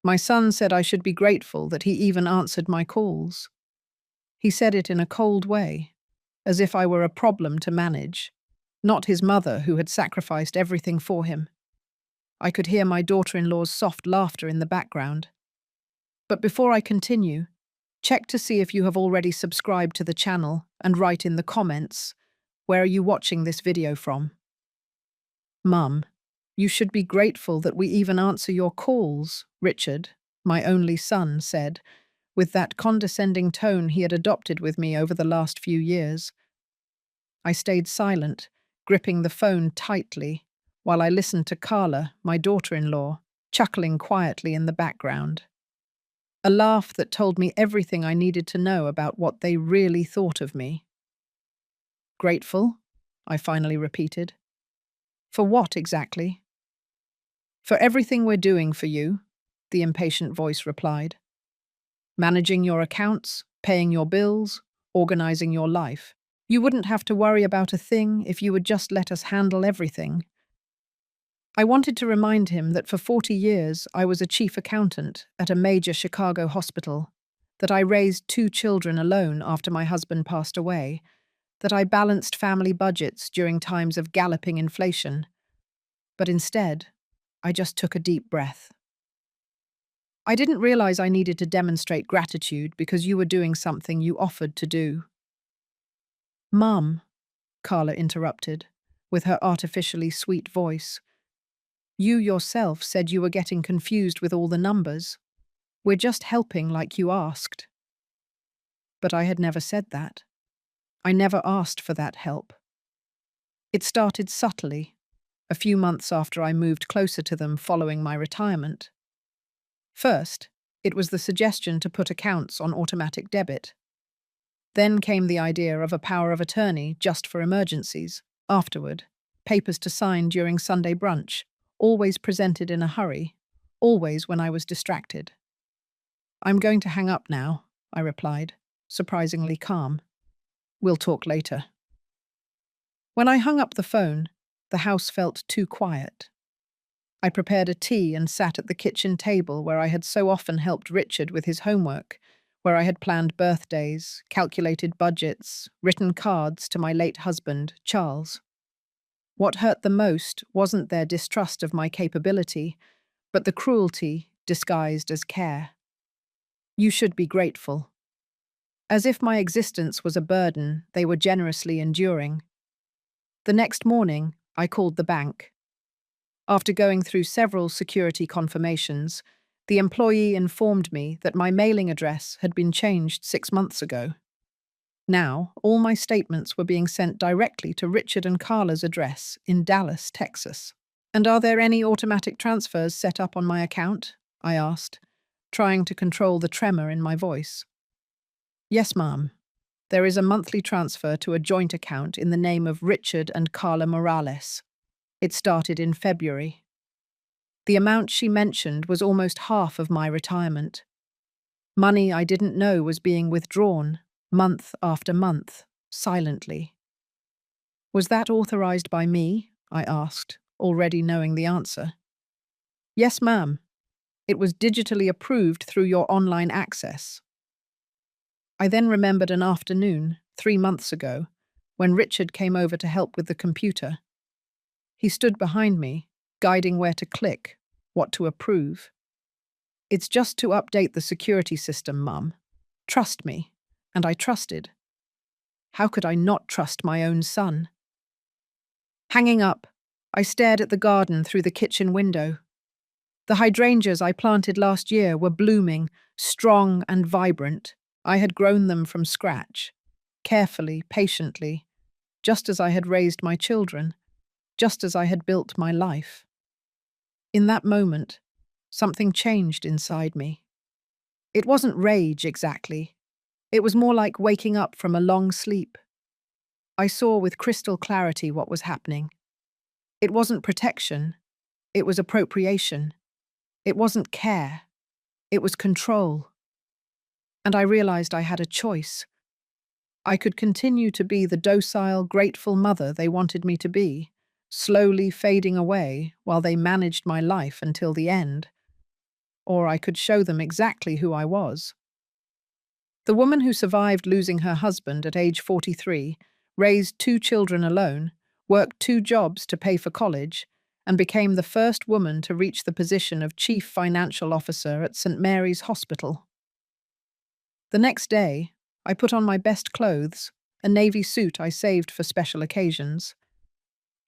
My son said I should be grateful that he even answered my calls. He said it in a cold way, as if I were a problem to manage, not his mother who had sacrificed everything for him. I could hear my daughter-in-law's soft laughter in the background. But before I continue, check to see if you have already subscribed to the channel and write in the comments, where are you watching this video from? Mum, you should be grateful that we even answer your calls, Richard, my only son, said, with that condescending tone he had adopted with me over the last few years. I stayed silent, gripping the phone tightly, while I listened to Carla, my daughter-in-law, chuckling quietly in the background. A laugh that told me everything I needed to know about what they really thought of me. Grateful? I finally repeated. For what exactly? For everything we're doing for you, the impatient voice replied. Managing your accounts, paying your bills, organizing your life. You wouldn't have to worry about a thing if you would just let us handle everything. I wanted to remind him that for 40 years I was a chief accountant at a major Chicago hospital, that I raised 2 children alone after my husband passed away, that I balanced family budgets during times of galloping inflation. But instead, I just took a deep breath. I didn't realize I needed to demonstrate gratitude because you were doing something you offered to do. Mum, Carla interrupted, with her artificially sweet voice. You yourself said you were getting confused with all the numbers. We're just helping like you asked. But I had never said that. I never asked for that help. It started subtly, a few months after I moved closer to them following my retirement. First, it was the suggestion to put accounts on automatic debit. Then came the idea of a power of attorney just for emergencies. Afterward, papers to sign during Sunday brunch, always presented in a hurry, always when I was distracted. I'm going to hang up now, I replied, surprisingly calm. We'll talk later. When I hung up the phone, the house felt too quiet. I prepared a tea and sat at the kitchen table where I had so often helped Richard with his homework, where I had planned birthdays, calculated budgets, written cards to my late husband, Charles. What hurt the most wasn't their distrust of my capability, but the cruelty disguised as care. You should be grateful. As if my existence was a burden they were generously enduring. The next morning, I called the bank. After going through several security confirmations, the employee informed me that my mailing address had been changed 6 months ago. Now, all my statements were being sent directly to Richard and Carla's address in Dallas, Texas. And are there any automatic transfers set up on my account? I asked, trying to control the tremor in my voice. Yes, ma'am. There is a monthly transfer to a joint account in the name of Richard and Carla Morales. It started in February. The amount she mentioned was almost half of my retirement. Money I didn't know was being withdrawn, month after month, silently. Was that authorized by me? I asked, already knowing the answer. Yes, ma'am. It was digitally approved through your online access. I then remembered an afternoon, 3 months ago, when Richard came over to help with the computer. He stood behind me, guiding where to click, what to approve. It's just to update the security system, Mum. Trust me. And I trusted. How could I not trust my own son? Hanging up, I stared at the garden through the kitchen window. The hydrangeas I planted last year were blooming, strong and vibrant. I had grown them from scratch, carefully, patiently, just as I had raised my children, just as I had built my life. In that moment, something changed inside me. It wasn't rage exactly. It was more like waking up from a long sleep. I saw with crystal clarity what was happening. It wasn't protection. It was appropriation. It wasn't care. It was control. And I realized I had a choice. I could continue to be the docile, grateful mother they wanted me to be, slowly fading away while they managed my life until the end. or I could show them exactly who I was. The woman who survived losing her husband at age 43, raised 2 children alone, worked 2 jobs to pay for college, and became the first woman to reach the position of Chief Financial Officer at St. Mary's Hospital. The next day, I put on my best clothes, a navy suit I saved for special occasions.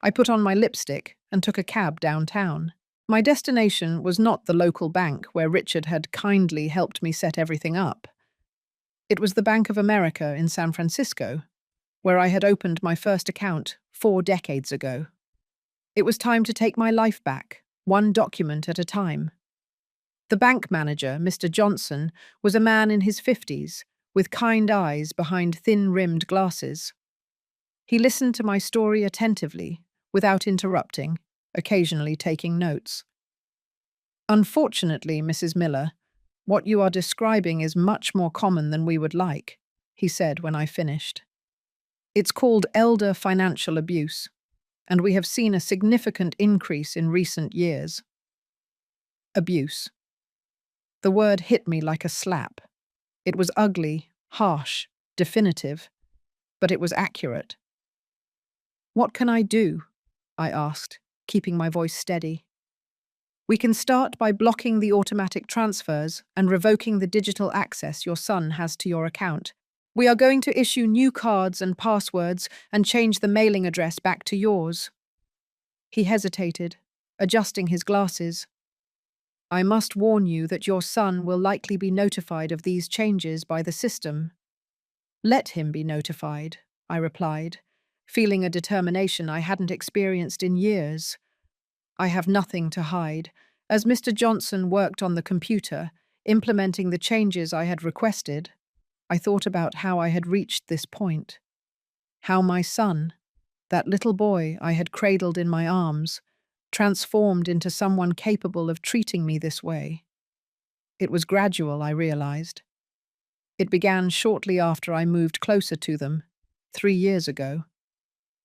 I put on my lipstick and took a cab downtown. My destination was not the local bank where Richard had kindly helped me set everything up. It was the Bank of America in San Francisco, where I had opened my first account 4 decades ago. It was time to take my life back, one document at a time. The bank manager, Mr. Johnson, was a man in his 50s, with kind eyes behind thin-rimmed glasses. He listened to my story attentively, without interrupting, occasionally taking notes. "Unfortunately, Mrs. Miller, what you are describing is much more common than we would like," he said when I finished. "It's called elder financial abuse, and we have seen a significant increase in recent years." Abuse. The word hit me like a slap. It was ugly, harsh, definitive, but it was accurate. "What can I do?" I asked, keeping my voice steady. "We can start by blocking the automatic transfers and revoking the digital access your son has to your account. We are going to issue new cards and passwords and change the mailing address back to yours." He hesitated, adjusting his glasses. "I must warn you that your son will likely be notified of these changes by the system." "Let him be notified," I replied, feeling a determination I hadn't experienced in years. I have nothing to hide. As Mr. Johnson worked on the computer, implementing the changes I had requested, I thought about how I had reached this point. How my son, that little boy I had cradled in my arms, transformed into someone capable of treating me this way. It was gradual, I realized. It began shortly after I moved closer to them, 3 years ago.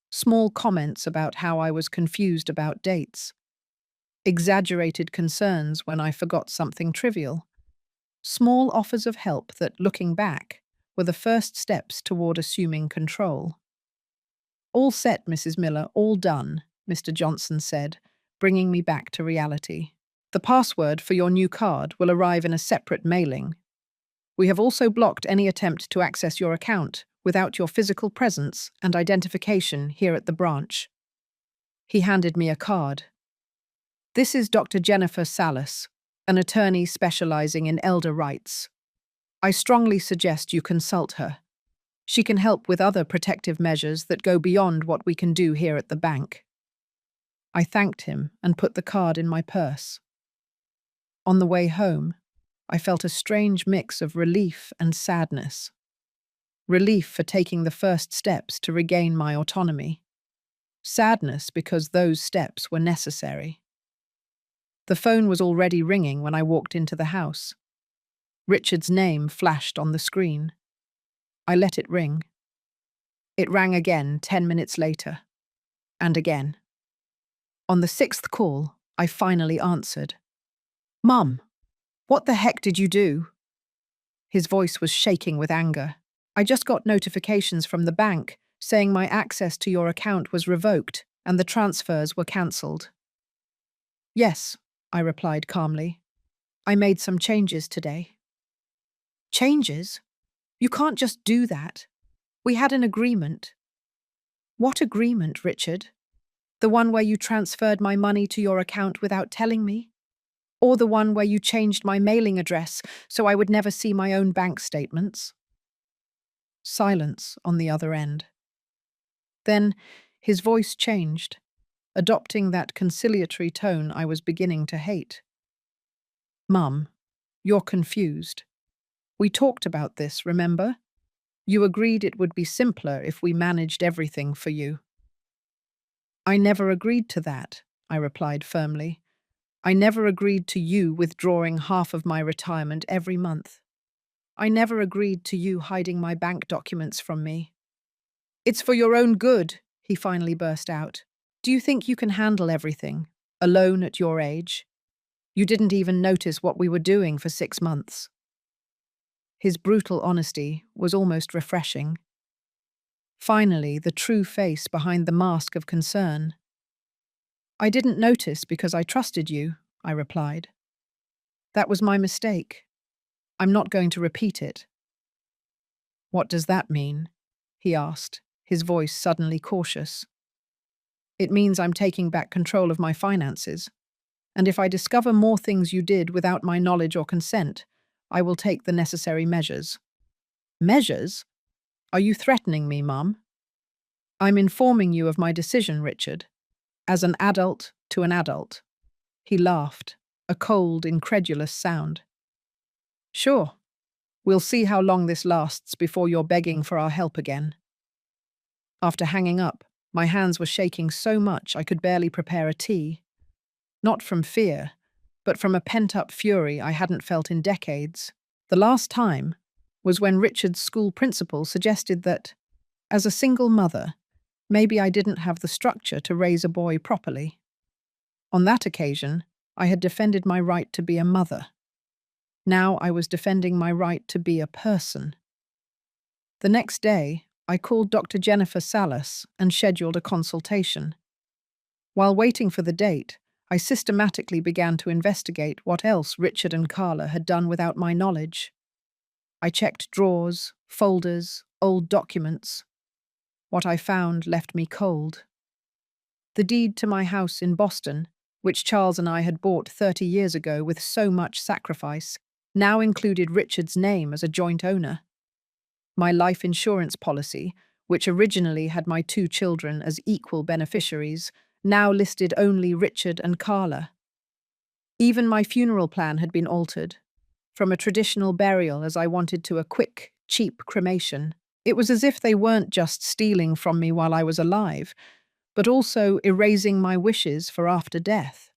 Small comments about how I was confused about dates. Exaggerated concerns when I forgot something trivial. Small offers of help that, looking back, were the first steps toward assuming control. "All set, Mrs. Miller, all done," Mr. Johnson said, bringing me back to reality. "The password for your new card will arrive in a separate mailing. We have also blocked any attempt to access your account without your physical presence and identification here at the branch." He handed me a card. "This is Dr. Jennifer Salas, an attorney specializing in elder rights. I strongly suggest you consult her. She can help with other protective measures that go beyond what we can do here at the bank." I thanked him and put the card in my purse. On the way home, I felt a strange mix of relief and sadness. Relief for taking the first steps to regain my autonomy. Sadness because those steps were necessary. The phone was already ringing when I walked into the house. Richard's name flashed on the screen. I let it ring. It rang again 10 minutes later. And again. On the 6th call, I finally answered. "Mum, what the heck did you do?" His voice was shaking with anger. "I just got notifications from the bank saying my access to your account was revoked and the transfers were cancelled." "Yes," I replied calmly. "I made some changes today." "Changes? You can't just do that. We had an agreement." "What agreement, Richard? The one where you transferred my money to your account without telling me? Or the one where you changed my mailing address so I would never see my own bank statements?" Silence on the other end. Then his voice changed, adopting that conciliatory tone I was beginning to hate. "Mum, you're confused. We talked about this, remember? You agreed it would be simpler if we managed everything for you." "I never agreed to that," I replied firmly. "I never agreed to you withdrawing half of my retirement every month. I never agreed to you hiding my bank documents from me." "It's for your own good," he finally burst out. "Do you think you can handle everything, alone at your age?" You didn't even notice what we were doing for 6 months. His brutal honesty was almost refreshing. Finally, the true face behind the mask of concern. I didn't notice because I trusted you, I replied. That was my mistake. I'm not going to repeat it. What does that mean? He asked, his voice suddenly cautious. It means I'm taking back control of my finances, and if I discover more things you did without my knowledge or consent, I will take the necessary measures. Measures? Are you threatening me, Mum? I'm informing you of my decision, Richard, as an adult to an adult. He laughed, a cold, incredulous sound. Sure. We'll see how long this lasts before you're begging for our help again. After hanging up, my hands were shaking so much I could barely prepare a tea. Not from fear, but from a pent-up fury I hadn't felt in decades. The last time was when Richard's school principal suggested that, as a single mother, maybe I didn't have the structure to raise a boy properly. On that occasion, I had defended my right to be a mother. Now I was defending my right to be a person. The next day, I called Dr. Jennifer Salas and scheduled a consultation. While waiting for the date, I systematically began to investigate what else Richard and Carla had done without my knowledge. I checked drawers, folders, old documents. What I found left me cold. The deed to my house in Boston, which Charles and I had bought 30 years ago with so much sacrifice, now included Richard's name as a joint owner. My life insurance policy, which originally had my 2 children as equal beneficiaries, now listed only Richard and Carla. Even my funeral plan had been altered, from a traditional burial as I wanted to a quick, cheap cremation. It was as if they weren't just stealing from me while I was alive, but also erasing my wishes for after death.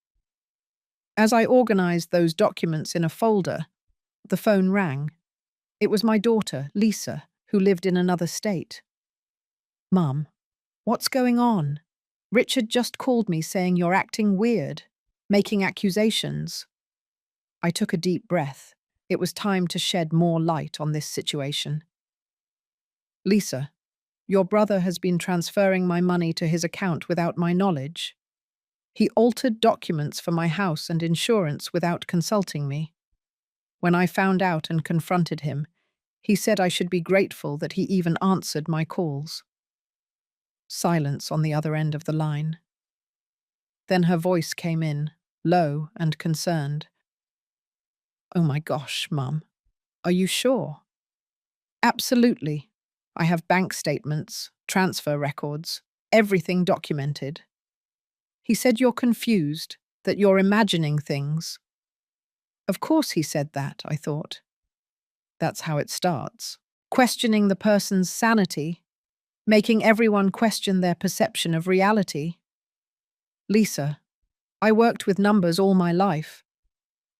As I organized those documents in a folder, the phone rang. It was my daughter, Lisa, who lived in another state. Mum, what's going on? Richard just called me saying you're acting weird, making accusations. I took a deep breath. It was time to shed more light on this situation. Lisa, your brother has been transferring my money to his account without my knowledge. He altered documents for my house and insurance without consulting me. When I found out and confronted him, he said I should be grateful that he even answered my calls. Silence on the other end of the line. Then her voice came in, low and concerned. Oh my gosh, Mum. Are you sure? Absolutely. I have bank statements, transfer records, everything documented. He said you're confused, that you're imagining things. Of course he said that, I thought. That's how it starts. Questioning the person's sanity, making everyone question their perception of reality. Lisa, I worked with numbers all my life.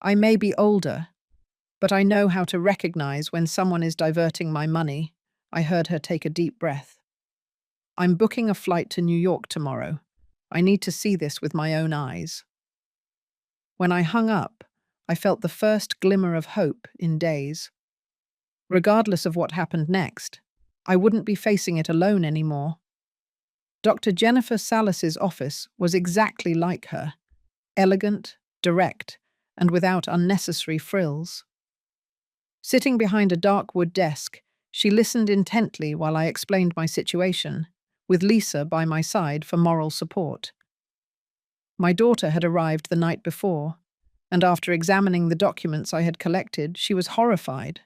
I may be older, but I know how to recognize when someone is diverting my money. I heard her take a deep breath. I'm booking a flight to New York tomorrow. I need to see this with my own eyes. When I hung up, I felt the first glimmer of hope in days. Regardless of what happened next, I wouldn't be facing it alone anymore. Dr. Jennifer Salas's office was exactly like her, elegant, direct, and without unnecessary frills. Sitting behind a dark wood desk, she listened intently while I explained my situation, with Lisa by my side for moral support. My daughter had arrived the night before, and after examining the documents I had collected, she was horrified.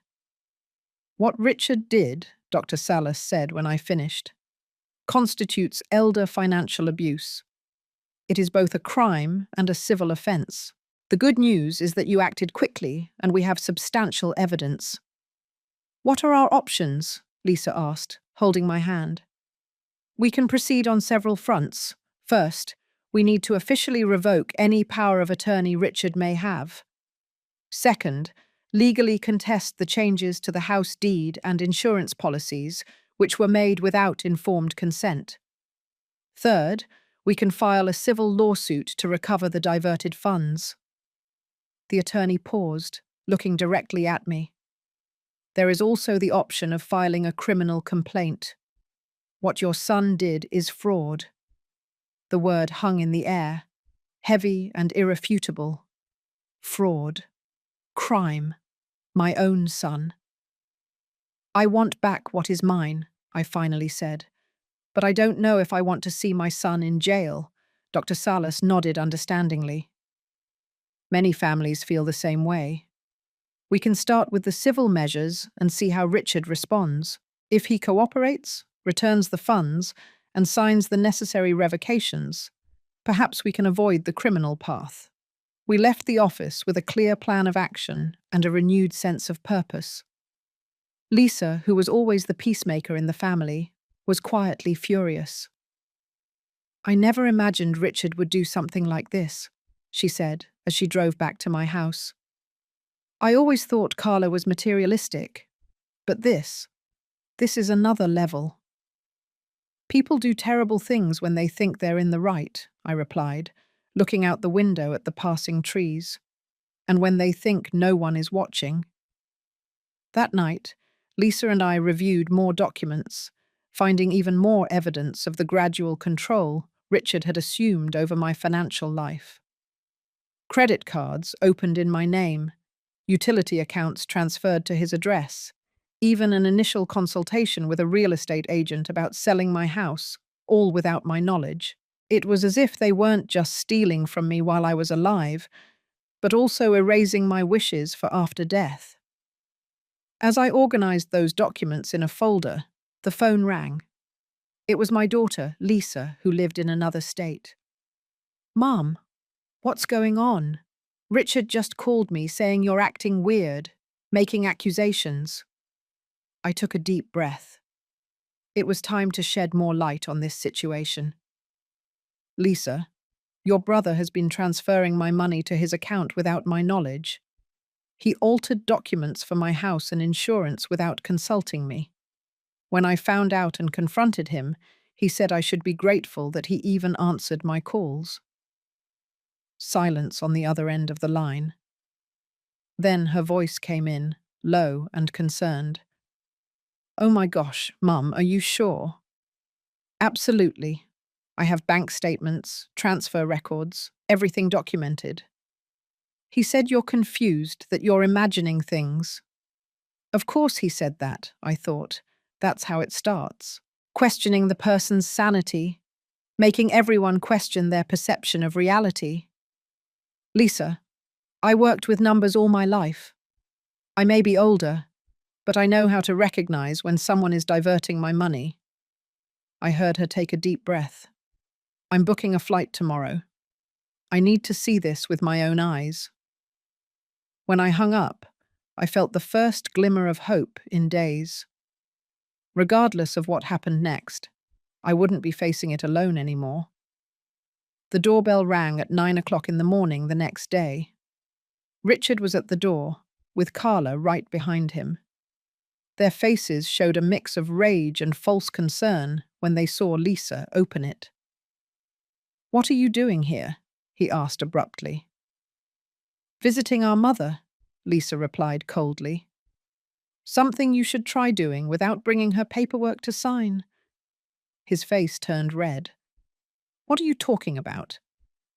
What Richard did, Dr. Salas said when I finished, constitutes elder financial abuse. It is both a crime and a civil offence. The good news is that you acted quickly and we have substantial evidence. What are our options? Lisa asked, holding my hand. We can proceed on several fronts. First, we need to officially revoke any power of attorney Richard may have. Second, legally contest the changes to the house deed and insurance policies, which were made without informed consent. Third, we can file a civil lawsuit to recover the diverted funds. The attorney paused, looking directly at me. There is also the option of filing a criminal complaint. What your son did is fraud. The word hung in the air, heavy and irrefutable. Fraud. Crime. My own son. I want back what is mine, I finally said. But I don't know if I want to see my son in jail. Dr. Salas nodded understandingly. Many families feel the same way. We can start with the civil measures and see how Richard responds. If he cooperates, returns the funds, and signs the necessary revocations, perhaps we can avoid the criminal path. We left the office with a clear plan of action and a renewed sense of purpose. Lisa, who was always the peacemaker in the family, was quietly furious. I never imagined Richard would do something like this, she said as she drove back to my house. I always thought Carla was materialistic, but this is another level. People do terrible things when they think they're in the right, I replied, looking out the window at the passing trees, and when they think no one is watching. That night, Lisa and I reviewed more documents, finding even more evidence of the gradual control Richard had assumed over my financial life. Credit cards opened in my name, utility accounts transferred to his address, even an initial consultation with a real estate agent about selling my house, all without my knowledge. It was as if they weren't just stealing from me while I was alive, but also erasing my wishes for after death. As I organized those documents in a folder, the phone rang. It was my daughter, Lisa, who lived in another state. "Mom, what's going on? Richard just called me saying you're acting weird, making accusations." I took a deep breath. It was time to shed more light on this situation. "Lisa, your brother has been transferring my money to his account without my knowledge. He altered documents for my house and insurance without consulting me. When I found out and confronted him, he said I should be grateful that he even answered my calls." Silence on the other end of the line. Then her voice came in, low and concerned. "Oh my gosh, Mum, are you sure?" "Absolutely. I have bank statements, transfer records, everything documented." "He said you're confused, that you're imagining things." Of course he said that, I thought. That's how it starts. Questioning the person's sanity, making everyone question their perception of reality. "Lisa, I worked with numbers all my life. I may be older, but I know how to recognize when someone is diverting my money." I heard her take a deep breath. "I'm booking a flight tomorrow. I need to see this with my own eyes." When I hung up, I felt the first glimmer of hope in days. Regardless of what happened next, I wouldn't be facing it alone anymore. The doorbell rang at 9 o'clock in the morning the next day. Richard was at the door, with Carla right behind him. Their faces showed a mix of rage and false concern when they saw Lisa open it. "What are you doing here?" he asked abruptly. "Visiting our mother," Lisa replied coldly. "Something you should try doing without bringing her paperwork to sign." His face turned red. "What are you talking about?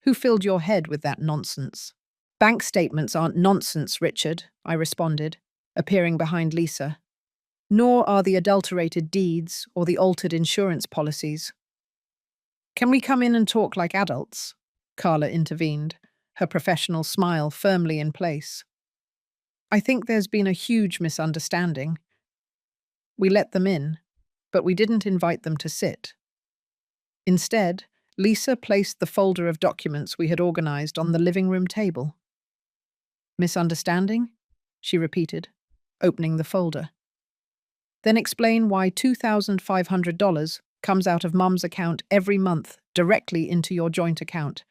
Who filled your head with that nonsense?" "Bank statements aren't nonsense, Richard," I responded, appearing behind Lisa. "Nor are the adulterated deeds or the altered insurance policies." "Can we come in and talk like adults?" Carla intervened, her professional smile firmly in place. "I think there's been a huge misunderstanding. We let them in, but we didn't invite them to sit." Instead, Lisa placed the folder of documents we had organized on the living room table. "Misunderstanding?" she repeated, opening the folder. "Then explain why $2,500 comes out of Mum's account every month directly into your joint account.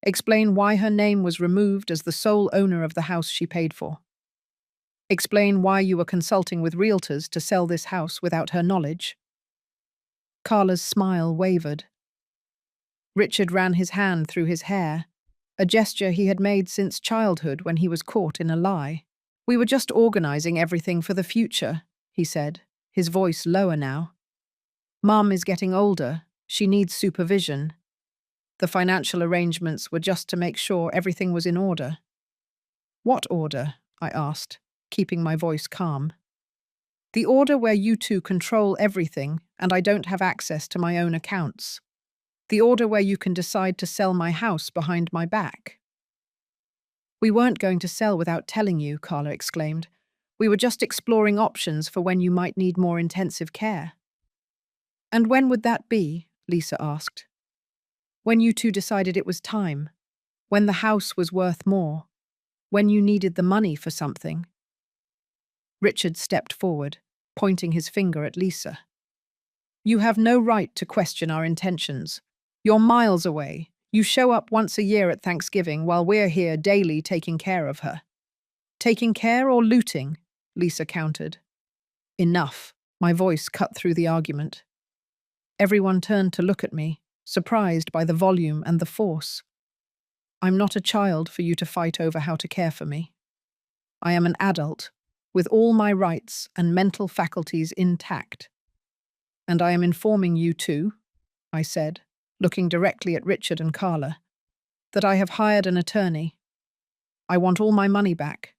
Explain why her name was removed as the sole owner of the house she paid for. Explain why you were consulting with realtors to sell this house without her knowledge." Carla's smile wavered. Richard ran his hand through his hair, a gesture he had made since childhood when he was caught in a lie. "We were just organizing everything for the future," he said, his voice lower now. "Mum is getting older. She needs supervision. The financial arrangements were just to make sure everything was in order." "What order?" I asked, keeping my voice calm. "The order where you two control everything and I don't have access to my own accounts. The order where you can decide to sell my house behind my back." "We weren't going to sell without telling you," Carla exclaimed. "We were just exploring options for when you might need more intensive care." "And when would that be?" Lisa asked. "When you two decided it was time. When the house was worth more. When you needed the money for something." Richard stepped forward, pointing his finger at Lisa. "You have no right to question our intentions. You're miles away. You show up once a year at Thanksgiving while we're here daily taking care of her." "Taking care or looting?" Lisa countered. "Enough." My voice cut through the argument. Everyone turned to look at me, surprised by the volume and the force. "I'm not a child for you to fight over how to care for me. I am an adult, with all my rights and mental faculties intact. And I am informing you too," I said, looking directly at Richard and Carla, "that I have hired an attorney. I want all my money back.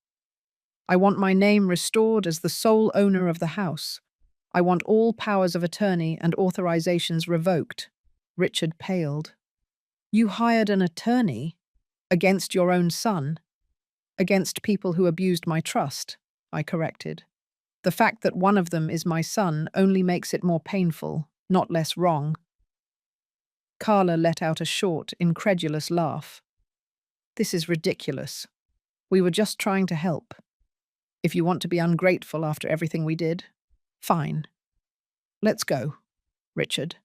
I want my name restored as the sole owner of the house. I want all powers of attorney and authorizations revoked." Richard paled. "You hired an attorney? Against your own son? Against people who abused my trust?" I corrected. "The fact that one of them is my son only makes it more painful, not less wrong." Carla let out a short, incredulous laugh. "This is ridiculous. We were just trying to help. If you want to be ungrateful after everything we did, fine. Let's go, Richard."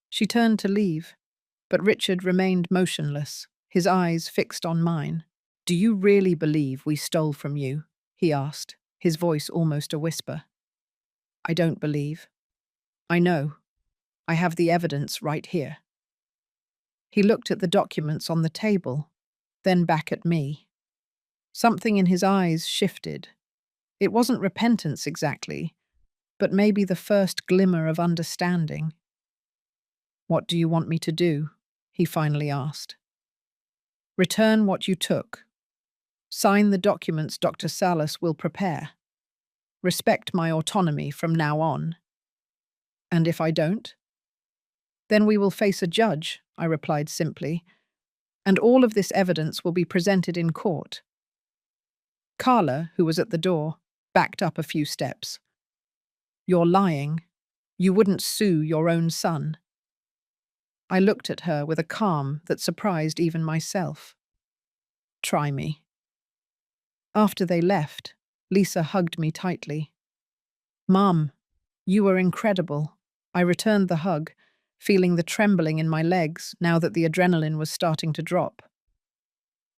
She turned to leave, but Richard remained motionless, his eyes fixed on mine. "Do you really believe we stole from you?" he asked, his voice almost a whisper. "I don't believe. I know. I have the evidence right here." He looked at the documents on the table, then back at me. Something in his eyes shifted. It wasn't repentance exactly, but maybe the first glimmer of understanding. "What do you want me to do?" he finally asked. "Return what you took. Sign the documents Dr. Salas will prepare. Respect my autonomy from now on." "And if I don't?" "Then we will face a judge," I replied simply, "and all of this evidence will be presented in court." Carla, who was at the door, backed up a few steps. "You're lying. You wouldn't sue your own son." I looked at her with a calm that surprised even myself. "Try me." After they left, Lisa hugged me tightly. "Mom, you were incredible." I returned the hug, feeling the trembling in my legs now that the adrenaline was starting to drop.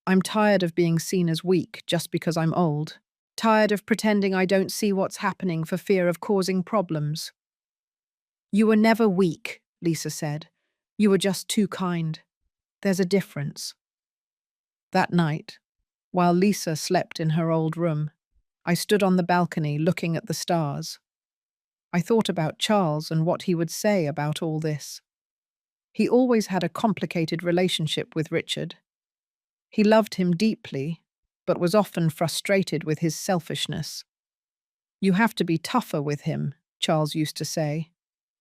"I'm tired of being seen as weak just because I'm old. Tired of pretending I don't see what's happening for fear of causing problems." "You were never weak," Lisa said. "You were just too kind. There's a difference." That night, while Lisa slept in her old room, I stood on the balcony looking at the stars. I thought about Charles and what he would say about all this. He always had a complicated relationship with Richard. He loved him deeply, but was often frustrated with his selfishness. "You have to be tougher with him," Charles used to say,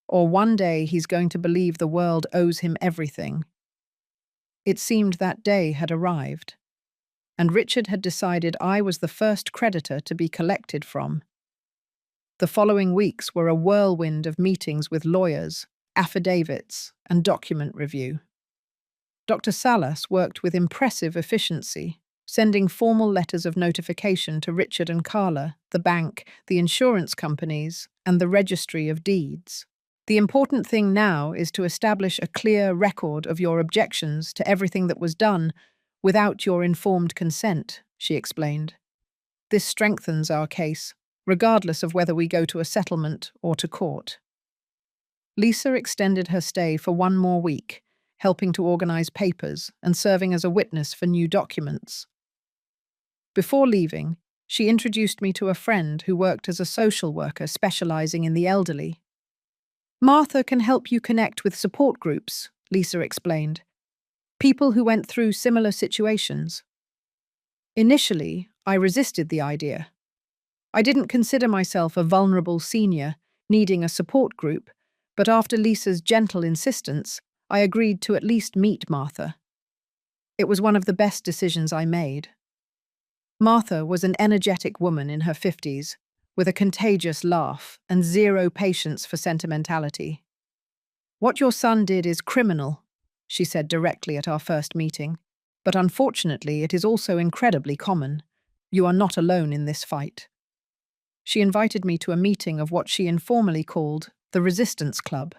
"or one day he's going to believe the world owes him everything." It seemed that day had arrived, and Richard had decided I was the first creditor to be collected from. The following weeks were a whirlwind of meetings with lawyers, affidavits, and document review. Dr. Salas worked with impressive efficiency, sending formal letters of notification to Richard and Carla, the bank, the insurance companies, and the registry of deeds. "The important thing now is to establish a clear record of your objections to everything that was done without your informed consent," she explained. "This strengthens our case, regardless of whether we go to a settlement or to court." Lisa extended her stay for one more week, helping to organize papers and serving as a witness for new documents. Before leaving, she introduced me to a friend who worked as a social worker specializing in the elderly. Martha can help you connect with support groups, Lisa explained. People who went through similar situations. Initially, I resisted the idea. I didn't consider myself a vulnerable senior needing a support group, but after Lisa's gentle insistence, I agreed to at least meet Martha. It was one of the best decisions I made. Martha was an energetic woman in her 50s, with a contagious laugh and zero patience for sentimentality. "What your son did is criminal," she said directly at our first meeting, "but unfortunately it is also incredibly common. You are not alone in this fight." She invited me to a meeting of what she informally called the Resistance Club,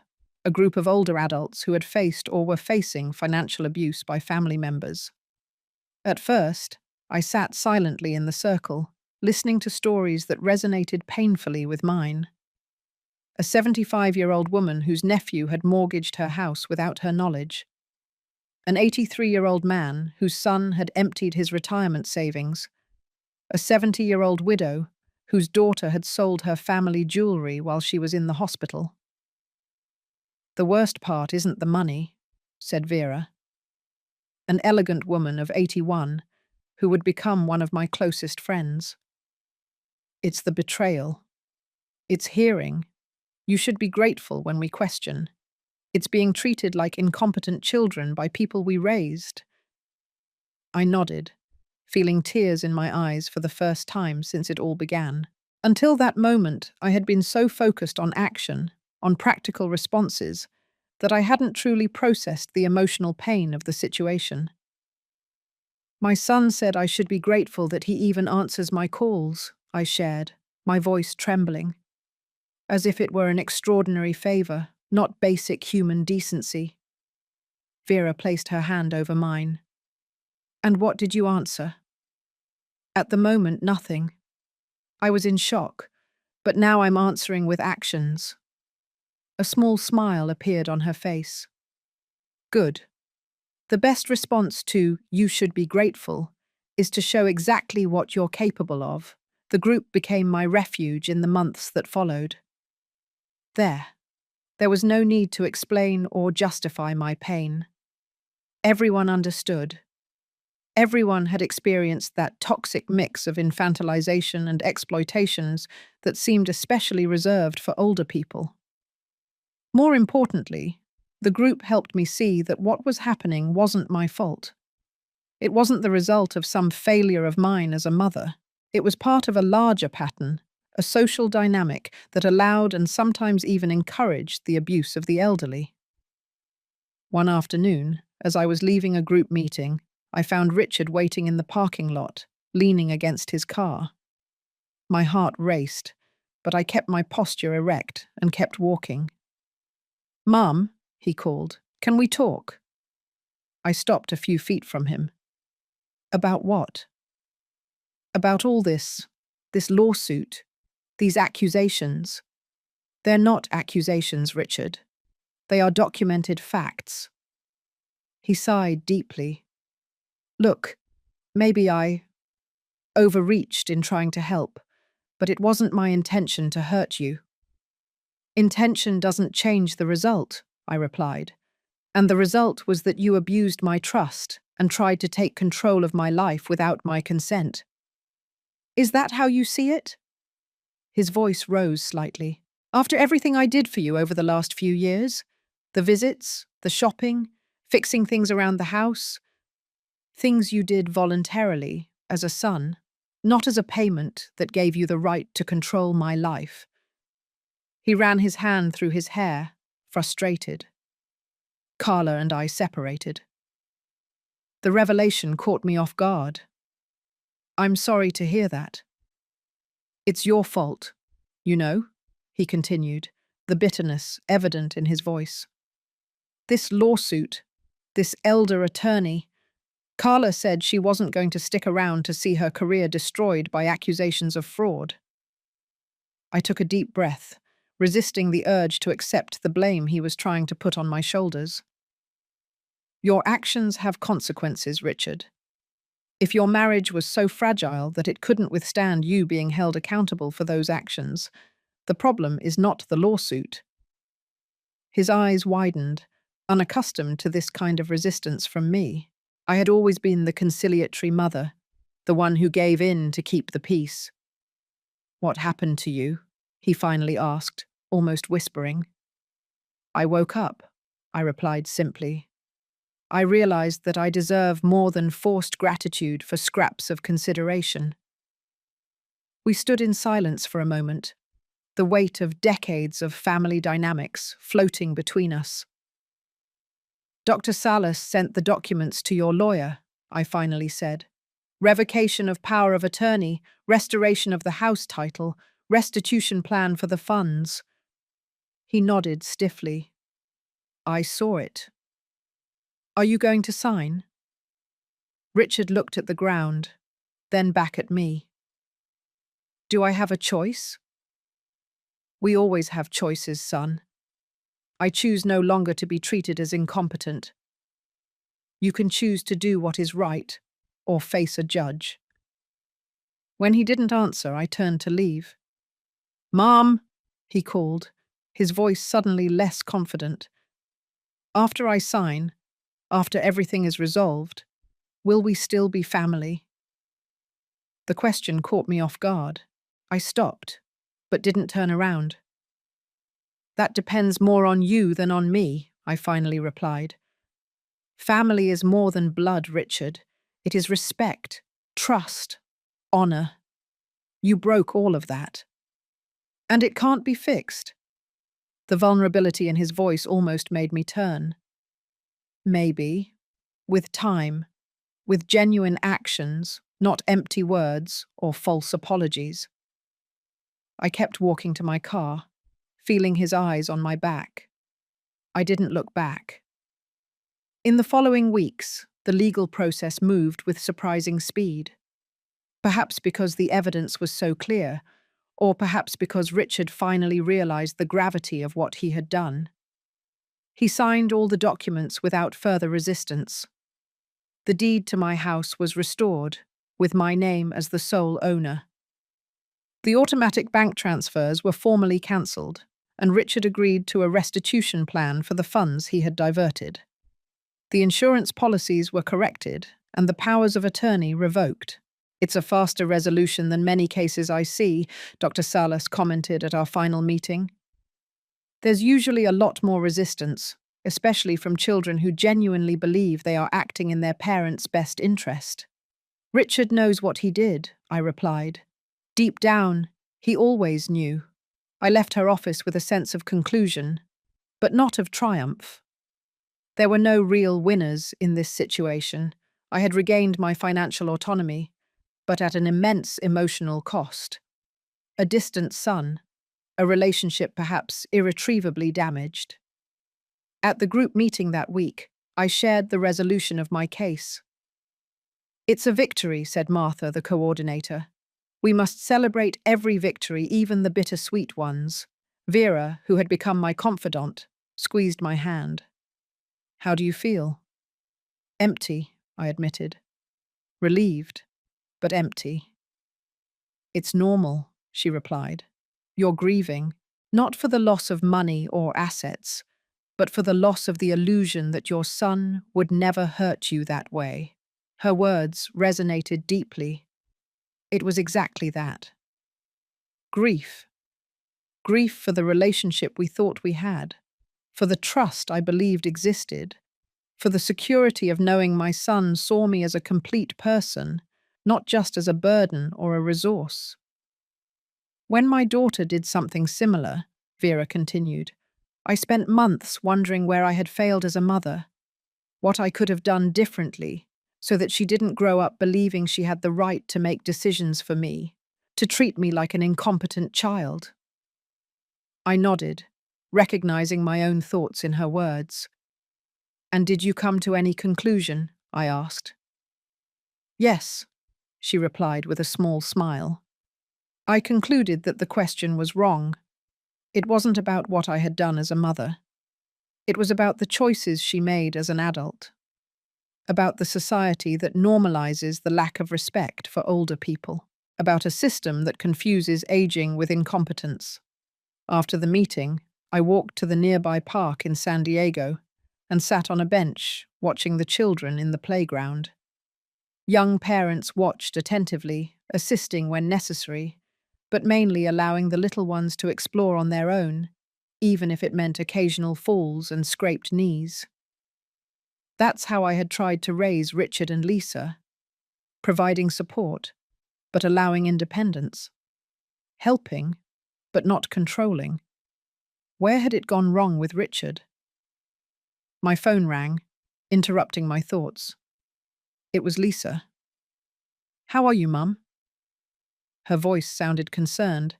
a group of older adults who had faced or were facing financial abuse by family members. At first, I sat silently in the circle, listening to stories that resonated painfully with mine. A 75-year-old woman whose nephew had mortgaged her house without her knowledge. An 83-year-old man whose son had emptied his retirement savings. A 70-year-old widow whose daughter had sold her family jewelry while she was in the hospital. "The worst part isn't the money," said Vera, an elegant woman of 81 who would become one of my closest friends. "It's the betrayal. It's hearing, 'You should be grateful,' when we question. It's being treated like incompetent children by people we raised." I nodded, feeling tears in my eyes for the first time since it all began. Until that moment, I had been so focused on action, on practical responses, that I hadn't truly processed the emotional pain of the situation. "My son said I should be grateful that he even answers my calls," I shared, my voice trembling, as if it were an extraordinary favor, not basic human decency. Vera placed her hand over mine. "And what did you answer?" "At the moment, nothing. I was in shock, but now I'm answering with actions." A small smile appeared on her face. "Good. The best response to 'you should be grateful' is to show exactly what you're capable of." The group became my refuge in the months that followed. There was no need to explain or justify my pain. Everyone understood. Everyone had experienced that toxic mix of infantilization and exploitations that seemed especially reserved for older people. More importantly, the group helped me see that what was happening wasn't my fault. It wasn't the result of some failure of mine as a mother. It was part of a larger pattern, a social dynamic that allowed and sometimes even encouraged the abuse of the elderly. One afternoon, as I was leaving a group meeting, I found Richard waiting in the parking lot, leaning against his car. My heart raced, but I kept my posture erect and kept walking. "Mum," he called, "can we talk?" I stopped a few feet from him. "About what?" "About all this lawsuit, these accusations." "They're not accusations, Richard. They are documented facts." He sighed deeply. "Look, maybe I overreached in trying to help, but it wasn't my intention to hurt you." "Intention doesn't change the result," I replied. "And the result was that you abused my trust and tried to take control of my life without my consent. Is that how you see it?" His voice rose slightly. "After everything I did for you over the last few years, the visits, the shopping, fixing things around the house, things you did voluntarily, as a son, not as a payment that gave you the right to control my life." He ran his hand through his hair, frustrated. Carla and I separated. The revelation caught me off guard. "I'm sorry to hear that." "It's your fault, you know," he continued, the bitterness evident in his voice. "This lawsuit, this elder attorney, Carla said she wasn't going to stick around to see her career destroyed by accusations of fraud." I took a deep breath, resisting the urge to accept the blame he was trying to put on my shoulders. Your actions have consequences, Richard. If your marriage was so fragile that it couldn't withstand you being held accountable for those actions, the problem is not the lawsuit. His eyes widened, unaccustomed to this kind of resistance from me. I had always been the conciliatory mother, the one who gave in to keep the peace. "What happened to you?" he finally asked, almost whispering. "I woke up," I replied simply. I realized that I deserve more than forced gratitude for scraps of consideration. We stood in silence for a moment, the weight of decades of family dynamics floating between us. "Dr. Salas sent the documents to your lawyer," I finally said. "Revocation of power of attorney, restoration of the house title, restitution plan for the funds." He nodded stiffly. "I saw it. Are you going to sign?" Richard looked at the ground, then back at me. "Do I have a choice?" "We always have choices, son. I choose no longer to be treated as incompetent. You can choose to do what is right, or face a judge." When he didn't answer, I turned to leave. "Mom," he called, his voice suddenly less confident. "After I sign, after everything is resolved, will we still be family?" The question caught me off guard. I stopped, but didn't turn around. "That depends more on you than on me," I finally replied. "Family is more than blood, Richard. It is respect, trust, honor. You broke all of that. And it can't be fixed." The vulnerability in his voice almost made me turn. "Maybe. With time. With genuine actions, not empty words or false apologies." I kept walking to my car, feeling his eyes on my back. I didn't look back. In the following weeks, the legal process moved with surprising speed. Perhaps because the evidence was so clear, or perhaps because Richard finally realized the gravity of what he had done. He signed all the documents without further resistance. The deed to my house was restored, with my name as the sole owner. The automatic bank transfers were formally cancelled, and Richard agreed to a restitution plan for the funds he had diverted. The insurance policies were corrected, and the powers of attorney revoked. "It's a faster resolution than many cases I see," Dr. Salas commented at our final meeting. "There's usually a lot more resistance, especially from children who genuinely believe they are acting in their parents' best interest." "Richard knows what he did," I replied. "Deep down, he always knew." I left her office with a sense of conclusion, but not of triumph. There were no real winners in this situation. I had regained my financial autonomy, but at an immense emotional cost. A distant son, a relationship perhaps irretrievably damaged. At the group meeting that week, I shared the resolution of my case. "It's a victory," said Martha, the coordinator. "We must celebrate every victory, even the bittersweet ones." Vera, who had become my confidant, squeezed my hand. "How do you feel?" "Empty," I admitted. "Relieved, but empty." "It's normal," she replied. "You're grieving, not for the loss of money or assets, but for the loss of the illusion that your son would never hurt you that way." Her words resonated deeply. It was exactly that. Grief. Grief for the relationship we thought we had, for the trust I believed existed, for the security of knowing my son saw me as a complete person, not just as a burden or a resource. "When my daughter did something similar," Vera continued, "I spent months wondering where I had failed as a mother, what I could have done differently, so that she didn't grow up believing she had the right to make decisions for me, to treat me like an incompetent child." I nodded, recognizing my own thoughts in her words. "And did you come to any conclusion?" I asked. "Yes," she replied with a small smile. "I concluded that the question was wrong. It wasn't about what I had done as a mother. It was about the choices she made as an adult. about the society that normalizes the lack of respect for older people, about a system that confuses aging with incompetence. After the meeting, I walked to the nearby park in San Diego and sat on a bench watching the children in the playground. Young parents watched attentively, assisting when necessary, but mainly allowing the little ones to explore on their own, even if it meant occasional falls and scraped knees. That's how I had tried to raise Richard and Lisa, providing support, but allowing independence. Helping, but not controlling. Where had it gone wrong with Richard? My phone rang, interrupting my thoughts. It was Lisa. "How are you, Mum?" Her voice sounded concerned,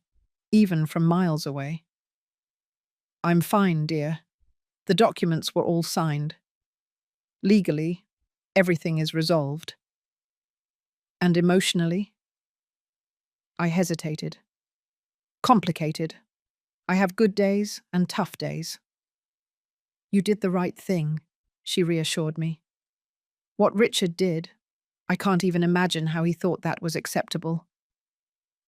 even from miles away. "I'm fine, dear. The documents were all signed. Legally, everything is resolved." "And emotionally?" I hesitated. "Complicated. I have good days and tough days." "You did the right thing," she reassured me. "What Richard did, I can't even imagine how he thought that was acceptable."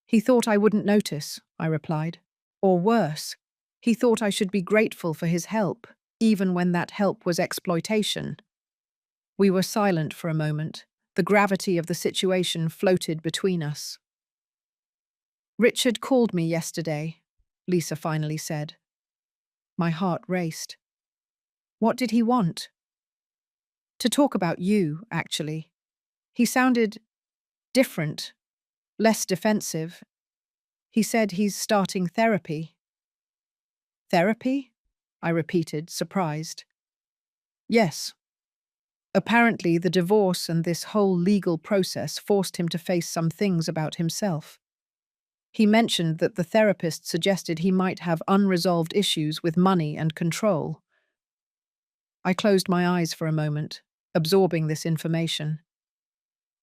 "He thought I wouldn't notice," I replied. "Or worse, he thought I should be grateful for his help, even when that help was exploitation." We were silent for a moment. The gravity of the situation floated between us. "Richard called me yesterday," Lisa finally said. My heart raced. "What did he want?" "To talk about you, actually. He sounded different, less defensive. He said he's starting therapy." "Therapy?" I repeated, surprised. "Yes. Apparently, the divorce and this whole legal process forced him to face some things about himself. He mentioned that the therapist suggested he might have unresolved issues with money and control." I closed my eyes for a moment, absorbing this information.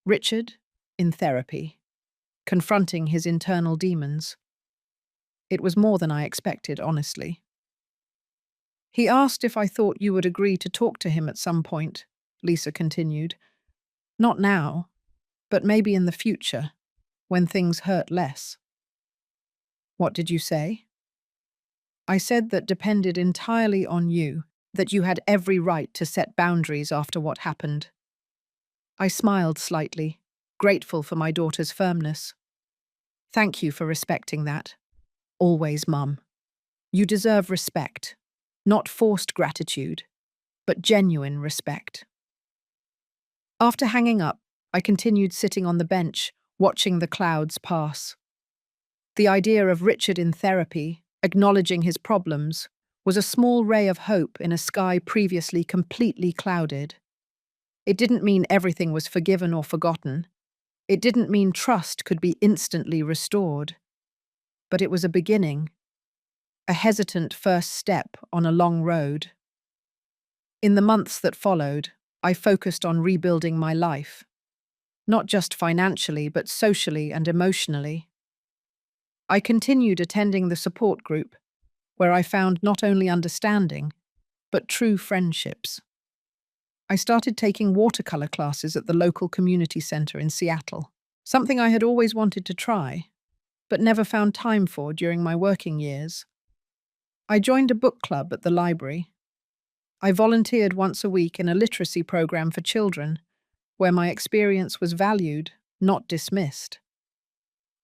Richard, in therapy, confronting his internal demons. It was more than I expected, honestly. "He asked if I thought you would agree to talk to him at some point," Lisa continued. "Not now, but maybe in the future, when things hurt less." "What did you say?" "I said that depended entirely on you, that you had every right to set boundaries after what happened." I smiled slightly, grateful for my daughter's firmness. "Thank you for respecting that. Always, Mum. You deserve respect, not forced gratitude, but genuine respect." After hanging up, I continued sitting on the bench, watching the clouds pass. The idea of Richard in therapy, acknowledging his problems, was a small ray of hope in a sky previously completely clouded. It didn't mean everything was forgiven or forgotten. It didn't mean trust could be instantly restored. But it was a beginning, a hesitant first step on a long road. In the months that followed, I focused on rebuilding my life, not just financially, but socially and emotionally. I continued attending the support group, where I found not only understanding, but true friendships. I started taking watercolor classes at the local community center in Seattle, something I had always wanted to try, but never found time for during my working years. I joined a book club at the library. I volunteered once a week in a literacy program for children, where my experience was valued, not dismissed.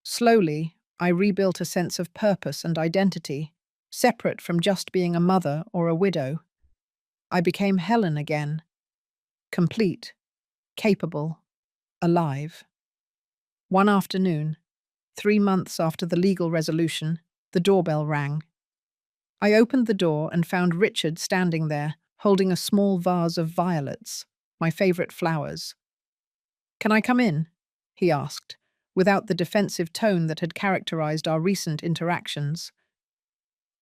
Slowly, I rebuilt a sense of purpose and identity, separate from just being a mother or a widow. I became Helen again, complete, capable, alive. One afternoon, 3 months after the legal resolution, the doorbell rang. I opened the door and found Richard standing there, holding a small vase of violets, my favorite flowers. "Can I come in?" he asked, without the defensive tone that had characterized our recent interactions.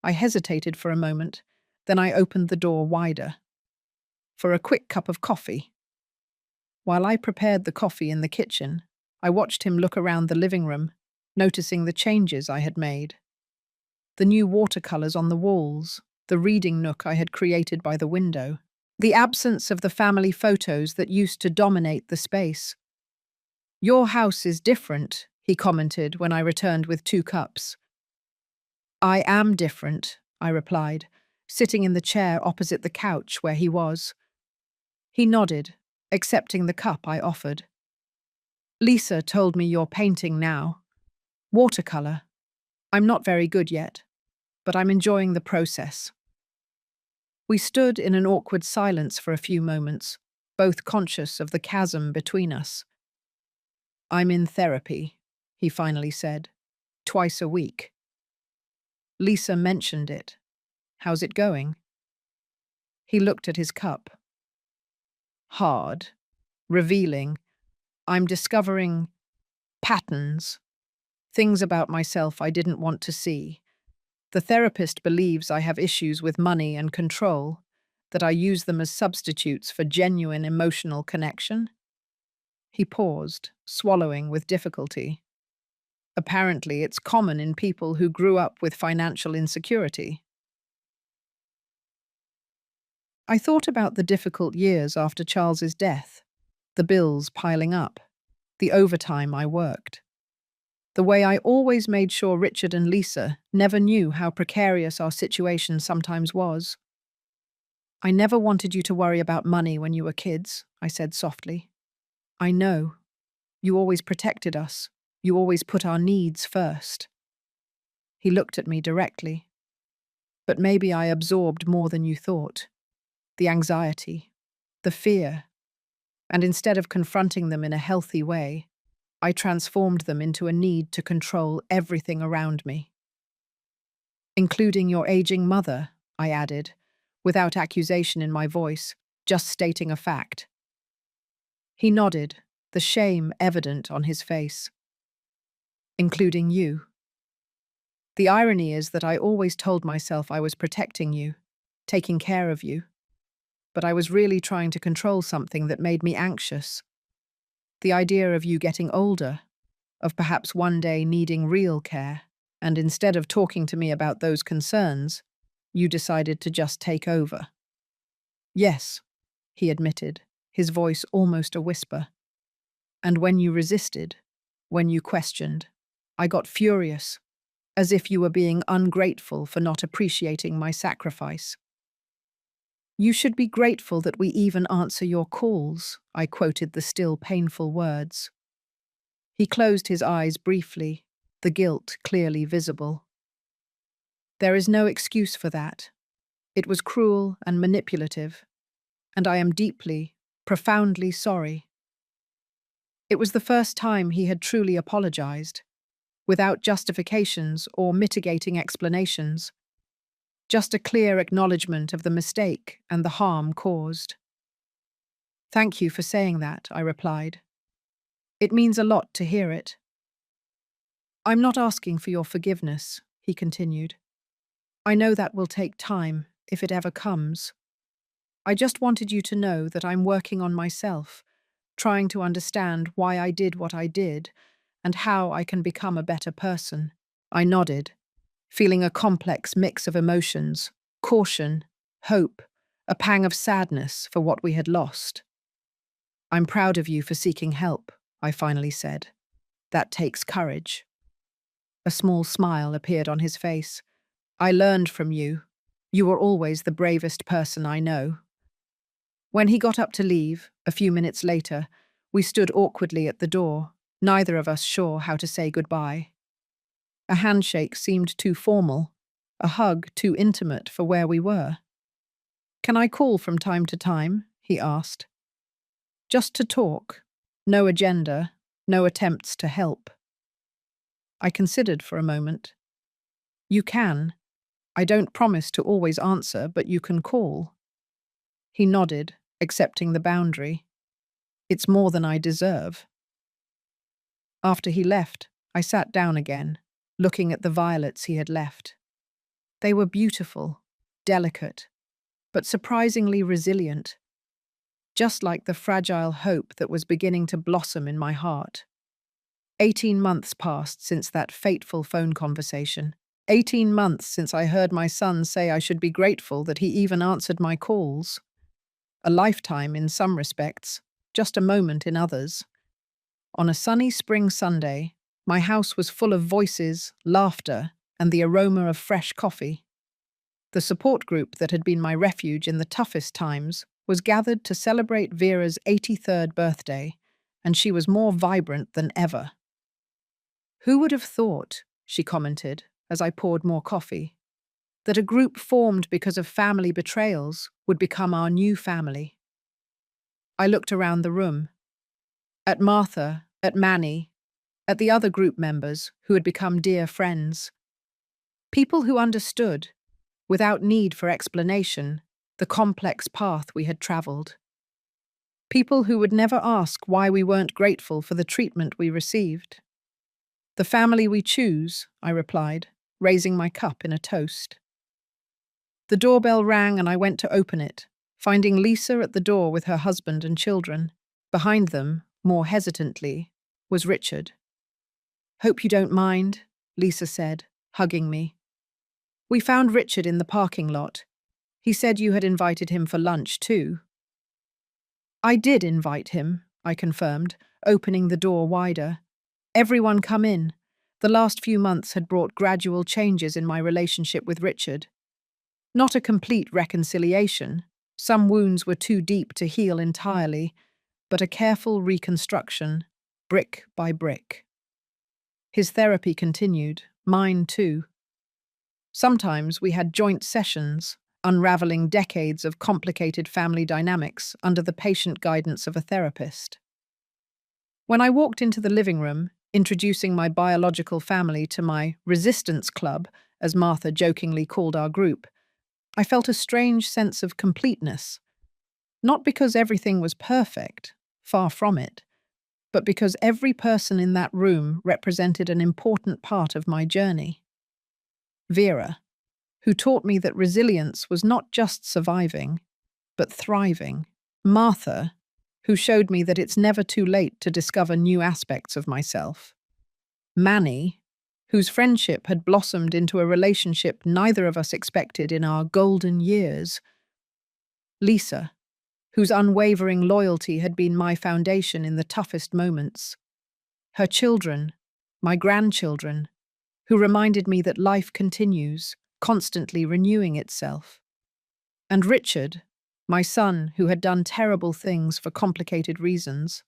I hesitated for a moment, then I opened the door wider. "For a quick cup of coffee." While I prepared the coffee in the kitchen, I watched him look around the living room, noticing the changes I had made. The new watercolors on the walls, the reading nook I had created by the window, The absence of the family photos that used to dominate the space. "Your house is different," he commented when I returned with 2 cups. "I am different," I replied, sitting in the chair opposite the couch where he was. He nodded, accepting the cup I offered. "Lisa told me you're painting now. Watercolor. I'm not very good yet, but I'm enjoying the process." We stood in an awkward silence for a few moments, both conscious of the chasm between us. "I'm in therapy," he finally said, "twice a week." Lisa mentioned it. "How's it going?" He looked at his cup. "Hard. Revealing. I'm discovering patterns. Things about myself I didn't want to see. The therapist believes I have issues with money and control, that I use them as substitutes for genuine emotional connection." He paused, swallowing with difficulty. "Apparently, it's common in people who grew up with financial insecurity." I thought about the difficult years after Charles's death, the bills piling up, the overtime I worked, the way I always made sure Richard and Lisa never knew how precarious our situation sometimes was. "I never wanted you to worry about money when you were kids," I said softly. "I know. You always protected us. You always put our needs first." He looked at me directly. "But maybe I absorbed more than you thought. The anxiety, the fear, and instead of confronting them in a healthy way, I transformed them into a need to control everything around me." "Including your aging mother," I added, without accusation in my voice, just stating a fact. He nodded, the shame evident on his face. "Including you. The irony is that I always told myself I was protecting you, taking care of you, but I was really trying to control something that made me anxious. The idea of you getting older, of perhaps one day needing real care, and instead of talking to me about those concerns, you decided to just take over." "Yes," he admitted, his voice almost a whisper. "And when you resisted, when you questioned, I got furious, as if you were being ungrateful for not appreciating my sacrifice." "You should be grateful that we even answer your calls," I quoted the still painful words. He closed his eyes briefly, the guilt clearly visible. "There is no excuse for that. It was cruel and manipulative, and I am deeply, profoundly sorry." It was the first time he had truly apologized, without justifications or mitigating explanations, just a clear acknowledgement of the mistake and the harm caused. "Thank you for saying that," I replied. "It means a lot to hear it." "I'm not asking for your forgiveness," he continued. "I know that will take time, if it ever comes. I just wanted you to know that I'm working on myself, trying to understand why I did what I did, and how I can become a better person." I nodded, feeling a complex mix of emotions, caution, hope, a pang of sadness for what we had lost. "I'm proud of you for seeking help," I finally said. "That takes courage." A small smile appeared on his face. "I learned from you. You were always the bravest person I know." When he got up to leave, a few minutes later, we stood awkwardly at the door, neither of us sure how to say goodbye. A handshake seemed too formal, a hug too intimate for where we were. "Can I call from time to time?" he asked. "Just to talk. No agenda, no attempts to help." I considered for a moment. "You can. I don't promise to always answer, but you can call." He nodded, accepting the boundary. "It's more than I deserve." After he left, I sat down again, looking at the violets he had left. They were beautiful, delicate, but surprisingly resilient, just like the fragile hope that was beginning to blossom in my heart. 18 months passed since that fateful phone conversation. 18 months since I heard my son say I should be grateful that he even answered my calls. A lifetime in some respects, just a moment in others. On a sunny spring Sunday, my house was full of voices, laughter, and the aroma of fresh coffee. The support group that had been my refuge in the toughest times was gathered to celebrate Vera's 83rd birthday, and she was more vibrant than ever. "Who would have thought," she commented as I poured more coffee, "that a group formed because of family betrayals would become our new family?" I looked around the room. At Martha, at Manny, at the other group members who had become dear friends. People who understood, without need for explanation, the complex path we had travelled. People who would never ask why we weren't grateful for the treatment we received. "The family we choose," I replied, raising my cup in a toast. The doorbell rang and I went to open it, finding Lisa at the door with her husband and children. Behind them, more hesitantly, was Richard. "Hope you don't mind," Lisa said, hugging me. "We found Richard in the parking lot. He said you had invited him for lunch too." "I did invite him," I confirmed, opening the door wider. "Everyone come in." The last few months had brought gradual changes in my relationship with Richard. Not a complete reconciliation. Some wounds were too deep to heal entirely, but a careful reconstruction, brick by brick. His therapy continued, mine too. Sometimes we had joint sessions, unraveling decades of complicated family dynamics under the patient guidance of a therapist. When I walked into the living room, introducing my biological family to my resistance club, as Martha jokingly called our group, I felt a strange sense of completeness. Not because everything was perfect, far from it, but because every person in that room represented an important part of my journey. Vera, who taught me that resilience was not just surviving, but thriving. Martha, who showed me that it's never too late to discover new aspects of myself. Manny, whose friendship had blossomed into a relationship neither of us expected in our golden years. Lisa, whose unwavering loyalty had been my foundation in the toughest moments. Her children, my grandchildren, who reminded me that life continues, constantly renewing itself. And Richard, my son who had done terrible things for complicated reasons,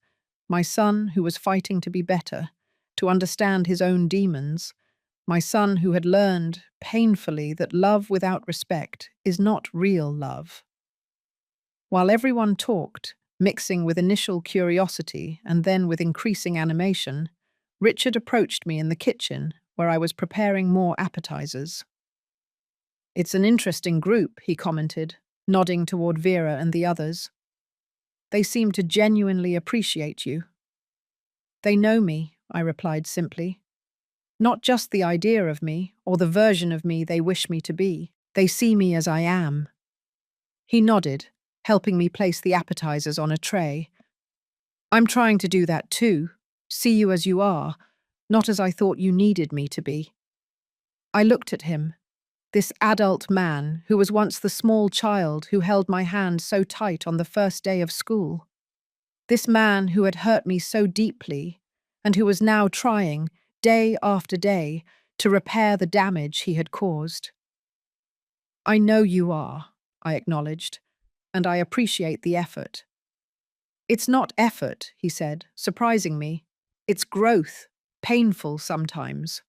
my son who was fighting to be better, to understand his own demons, my son who had learned, painfully, that love without respect is not real love. While everyone talked, mixing with initial curiosity and then with increasing animation, Richard approached me in the kitchen where I was preparing more appetizers. "It's an interesting group," he commented, nodding toward Vera and the others. "They seem to genuinely appreciate you." "They know me," I replied simply. "Not just the idea of me or the version of me they wish me to be. They see me as I am." He nodded, helping me place the appetizers on a tray. "I'm trying to do that too, see you as you are, not as I thought you needed me to be." I looked at him, this adult man who was once the small child who held my hand so tight on the first day of school. This man who had hurt me so deeply and who was now trying, day after day, to repair the damage he had caused. "I know you are," I acknowledged, "and I appreciate the effort." "It's not effort," he said, surprising me. "It's growth, painful sometimes."